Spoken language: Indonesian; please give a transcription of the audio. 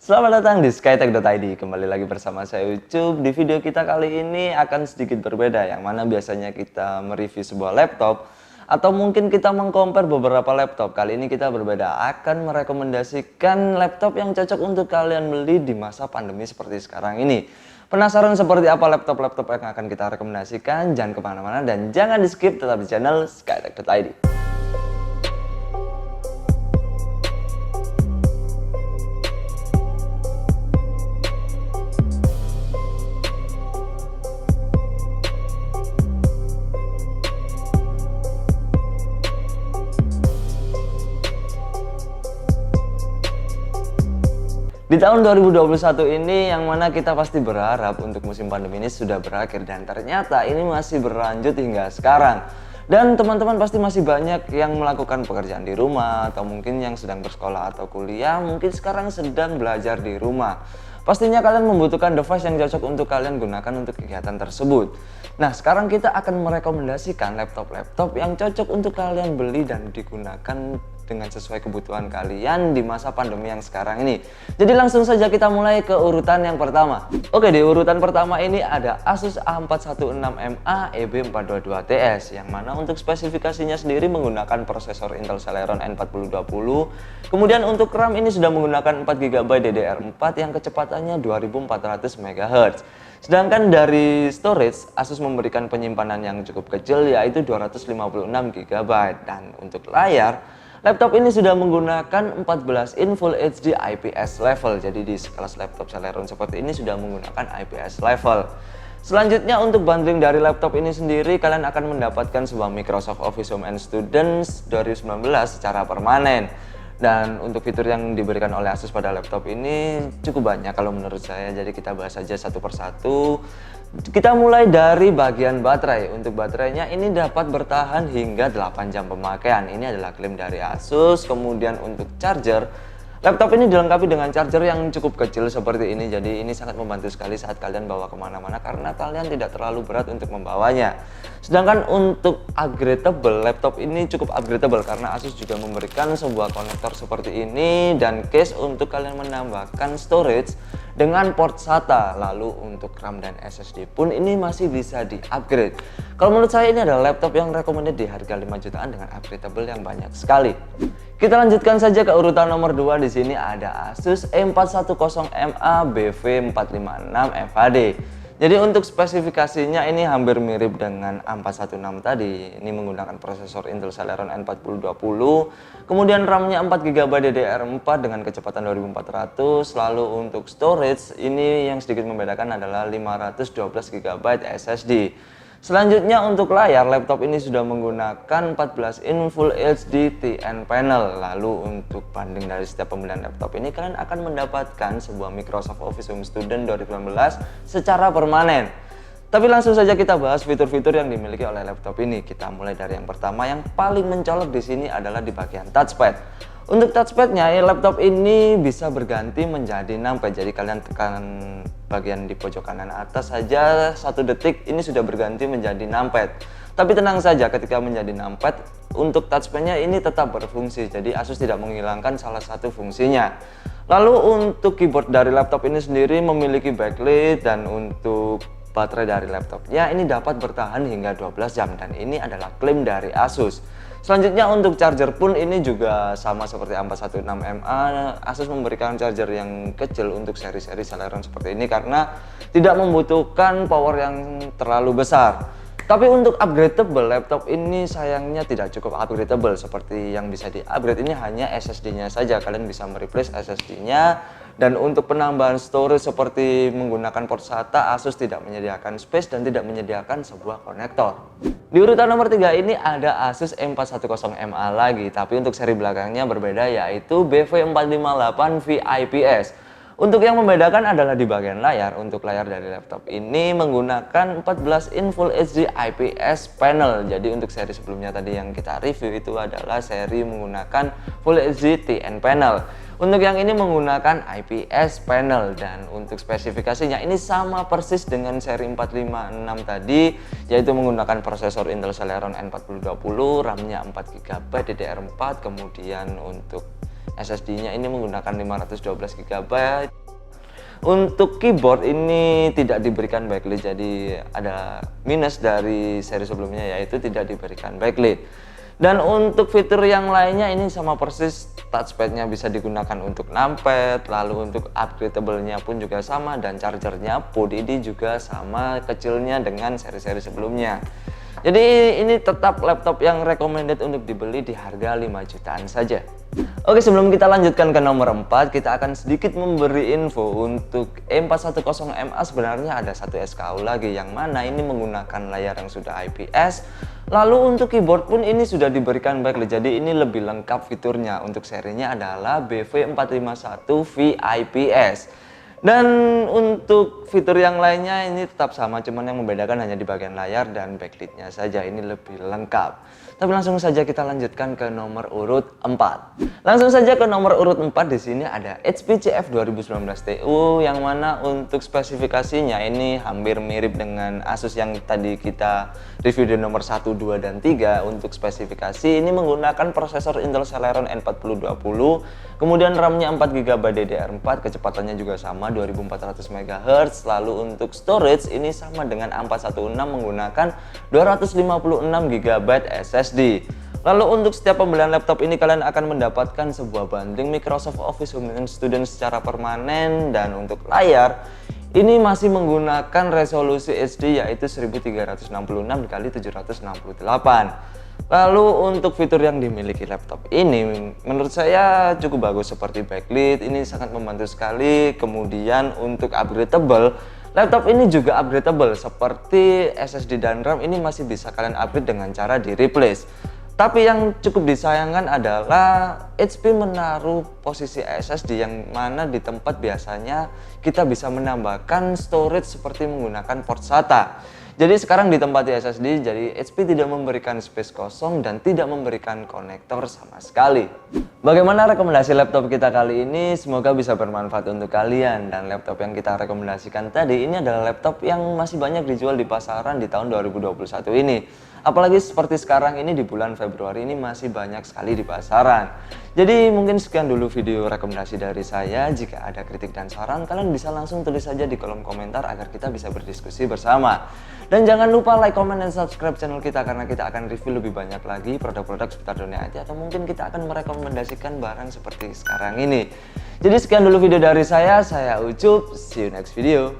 Selamat datang di skytech.id. Kembali lagi bersama saya Ucup. Di video kita kali ini akan sedikit berbeda, yang mana biasanya kita mereview sebuah laptop atau mungkin kita mengcompare beberapa laptop. Kali ini kita berbeda, akan merekomendasikan laptop yang cocok untuk kalian beli di masa pandemi seperti sekarang ini. Penasaran seperti apa laptop-laptop yang akan kita rekomendasikan? Jangan kemana-mana dan jangan di skip, tetap di channel skytech.id. Di tahun 2021 ini yang mana kita pasti berharap untuk musim pandemi ini sudah berakhir, dan ternyata ini masih berlanjut hingga sekarang. Dan teman-teman pasti masih banyak yang melakukan pekerjaan di rumah, atau mungkin yang sedang bersekolah atau kuliah, mungkin sekarang sedang belajar di rumah. Pastinya kalian membutuhkan device yang cocok untuk kalian gunakan untuk kegiatan tersebut. Nah, sekarang kita akan merekomendasikan laptop-laptop yang cocok untuk kalian beli dan digunakan dengan sesuai kebutuhan kalian di masa pandemi yang sekarang ini. Jadi langsung saja kita mulai ke urutan yang pertama. Oke, di urutan pertama ini ada Asus A416MA EB422TS, yang mana untuk spesifikasinya sendiri menggunakan prosesor Intel Celeron N4020. Kemudian untuk RAM ini sudah menggunakan 4GB DDR4 yang kecepatannya 2400 MHz. Sedangkan dari storage, Asus memberikan penyimpanan yang cukup kecil, yaitu 256GB. Dan untuk layar, laptop ini sudah menggunakan 14 in Full HD IPS level. Jadi di sekelas laptop Celeron seperti ini sudah menggunakan IPS level. Selanjutnya untuk bundling dari laptop ini sendiri, kalian akan mendapatkan sebuah Microsoft Office Home and Students 2019 secara permanen. Dan untuk fitur yang diberikan oleh Asus pada laptop ini cukup banyak kalau menurut saya, jadi kita bahas saja satu persatu. Kita mulai dari bagian baterai. Untuk baterainya ini dapat bertahan hingga 8 jam pemakaian. Ini adalah klaim dari Asus. Kemudian untuk charger, laptop ini dilengkapi dengan charger yang cukup kecil seperti ini. Jadi ini sangat membantu sekali saat kalian bawa kemana-mana karena kalian tidak terlalu berat untuk membawanya. Sedangkan untuk upgradable, laptop ini cukup upgradable karena Asus juga memberikan sebuah konektor seperti ini dan case untuk kalian menambahkan storage dengan port SATA. Lalu untuk RAM dan SSD pun ini masih bisa di-upgrade. Kalau menurut saya ini adalah laptop yang recommended di harga 5 jutaan dengan upgradable yang banyak sekali. Kita lanjutkan saja ke urutan nomor 2. Di sini ada Asus E410MA BV456 FHD. Jadi untuk spesifikasinya ini hampir mirip dengan A416 tadi. Ini menggunakan prosesor Intel Celeron N4020. Kemudian RAM-nya 4GB DDR4 dengan kecepatan 2400. Lalu untuk storage ini yang sedikit membedakan adalah 512GB SSD. Selanjutnya untuk layar, laptop ini sudah menggunakan 14 in Full HD TN panel. Lalu untuk banding dari setiap pembelian laptop ini, kalian akan mendapatkan sebuah Microsoft Office Home Student 2019 secara permanen. Tapi langsung saja kita bahas fitur-fitur yang dimiliki oleh laptop ini. Kita mulai dari yang pertama, yang paling mencolok di sini adalah di bagian touchpad. Untuk touchpadnya, laptop ini bisa berganti menjadi numpad. Jadi kalian tekan bagian di pojok kanan atas saja 1 detik ini sudah berganti menjadi numpad. Tapi tenang saja, ketika menjadi numpad, untuk touchpadnya ini tetap berfungsi. Jadi Asus tidak menghilangkan salah satu fungsinya. Lalu untuk keyboard dari laptop ini sendiri memiliki backlit, dan untuk baterai dari laptopnya ini dapat bertahan hingga 12 jam, dan ini adalah klaim dari Asus. Selanjutnya untuk charger pun ini juga sama seperti A416MA. Asus memberikan charger yang kecil untuk seri-seri Celeron seperti ini karena tidak membutuhkan power yang terlalu besar. Tapi untuk upgradable, laptop ini sayangnya tidak cukup upgradable. Seperti yang bisa di-upgrade ini hanya SSD-nya saja. Kalian bisa mereplace SSD-nya. Dan untuk penambahan storage seperti menggunakan port SATA, Asus tidak menyediakan space dan tidak menyediakan sebuah konektor. Di urutan nomor 3 ini ada Asus E410MA lagi, tapi untuk seri belakangnya berbeda, yaitu BV458 VIPS. Untuk yang membedakan adalah di bagian layar. Untuk layar dari laptop ini menggunakan 14 in Full HD IPS panel. Jadi untuk seri sebelumnya tadi yang kita review itu adalah seri menggunakan Full HD TN panel. Untuk yang ini menggunakan IPS panel, dan untuk spesifikasinya ini sama persis dengan seri 456 tadi, yaitu menggunakan prosesor Intel Celeron N4020, RAM-nya 4GB DDR4, kemudian untuk SSD-nya ini menggunakan 512 GB. Untuk keyboard ini tidak diberikan backlit, jadi ada minus dari seri sebelumnya, yaitu tidak diberikan backlit. Dan untuk fitur yang lainnya ini sama persis, touchpadnya bisa digunakan untuk numpad, lalu untuk upgradable-nya pun juga sama, dan chargernya pun ini juga sama kecilnya dengan seri-seri sebelumnya. Jadi ini tetap laptop yang recommended untuk dibeli di harga 5 jutaan saja. Oke, sebelum kita lanjutkan ke nomor 4, kita akan sedikit memberi info untuk E410MA. Sebenarnya ada satu SKU lagi, yang mana ini menggunakan layar yang sudah IPS. Lalu untuk keyboard pun ini sudah diberikan backlit, jadi ini lebih lengkap fiturnya. Untuk serinya adalah BV451V IPS. Dan untuk fitur yang lainnya ini tetap sama, cuman yang membedakan hanya di bagian layar dan backlit-nya saja, ini lebih lengkap. Tapi langsung saja kita lanjutkan ke nomor urut 4. Langsung saja ke nomor urut 4, di sini ada HP CF 2019 TU, yang mana untuk spesifikasinya ini hampir mirip dengan Asus yang tadi kita review di nomor 1, 2, dan 3. Untuk spesifikasi ini menggunakan prosesor Intel Celeron N4020, kemudian RAM-nya 4GB DDR4, kecepatannya juga sama 2400 MHz. Lalu untuk storage ini sama dengan A416 menggunakan 256GB SSD. Lalu untuk setiap pembelian laptop ini kalian akan mendapatkan sebuah bundling Microsoft Office Home and Student secara permanen. Dan untuk layar ini masih menggunakan resolusi HD yaitu 1366x768. Lalu untuk fitur yang dimiliki laptop ini menurut saya cukup bagus, seperti backlit, ini sangat membantu sekali. Kemudian untuk upgradable, laptop ini juga upgradable, seperti SSD dan RAM ini masih bisa kalian upgrade dengan cara di replace. Tapi yang cukup disayangkan adalah HP menaruh posisi SSD yang mana di tempat biasanya kita bisa menambahkan storage seperti menggunakan port SATA. Jadi sekarang di tempat SSD, jadi HP tidak memberikan space kosong dan tidak memberikan konektor sama sekali. Bagaimana rekomendasi laptop kita kali ini? Semoga bisa bermanfaat untuk kalian. Dan laptop yang kita rekomendasikan tadi ini adalah laptop yang masih banyak dijual di pasaran di tahun 2021 ini. Apalagi seperti sekarang ini di bulan Februari ini masih banyak sekali di pasaran. Jadi mungkin sekian dulu video rekomendasi dari saya. Jika ada kritik dan saran, kalian bisa langsung tulis saja di kolom komentar agar kita bisa berdiskusi bersama. Dan jangan lupa like, comment, dan subscribe channel kita, karena kita akan review lebih banyak lagi produk-produk seputar dunia IT, atau mungkin kita akan merekomendasikan barang seperti sekarang ini. Jadi sekian dulu video dari saya Ucup, see you next video.